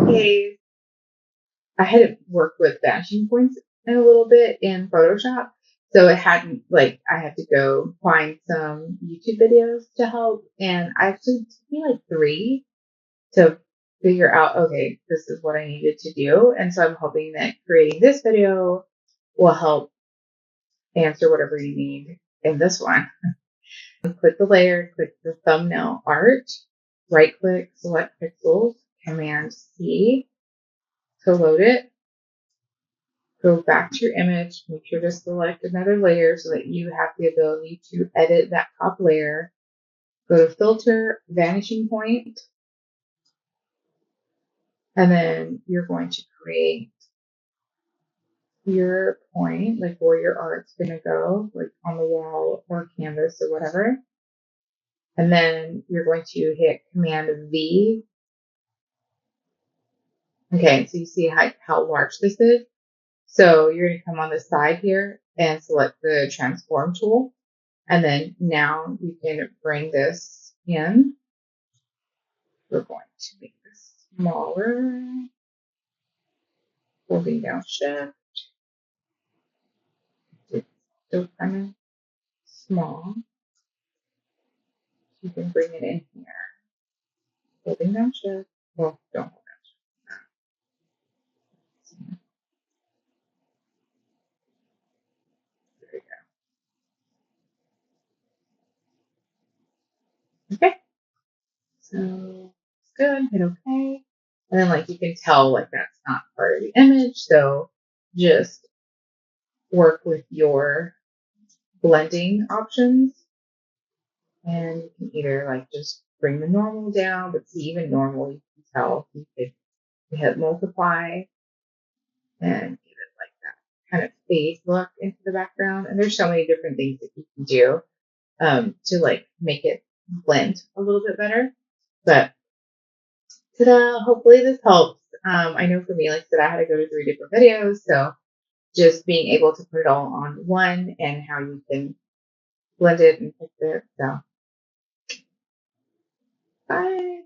case, I had worked with vanishing points in a little bit in Photoshop. So it hadn't like I had to go find some YouTube videos to help. And I actually it took me like 3 to figure out, okay, this is what I needed to do. And so I'm hoping that creating this video will help answer whatever you need in this one. Click the layer, click the thumbnail art, right click, select pixels, Command C to load it. Go back to your image, make sure to select another layer so that you have the ability to edit that top layer. Go to filter, vanishing point, and then you're going to create your point, like where your art's going to go, like on the wall or canvas or whatever. And then you're going to hit Command V. Okay, so you see how large this is. So you're going to come on the side here and select the transform tool. And then now you can bring this in. We're going to make this smaller, holding down shift. It's still kind of small. You can bring it in here, holding down shift. Well, don't hold down shift. There we go. Okay. So it's good. Hit OK. And then like you can tell like that's not part of the image. So just work with your blending options. And you can either like just bring the normal down, but see even normal you can tell you could hit multiply and give it like that kind of phase look into the background. And there's so many different things that you can do to like make it blend a little bit better. But ta-da, hopefully this helps. I know for me, like I said, I had to go to 3 different videos. So just being able to put it all on one and how you can blend it and fix it. So bye.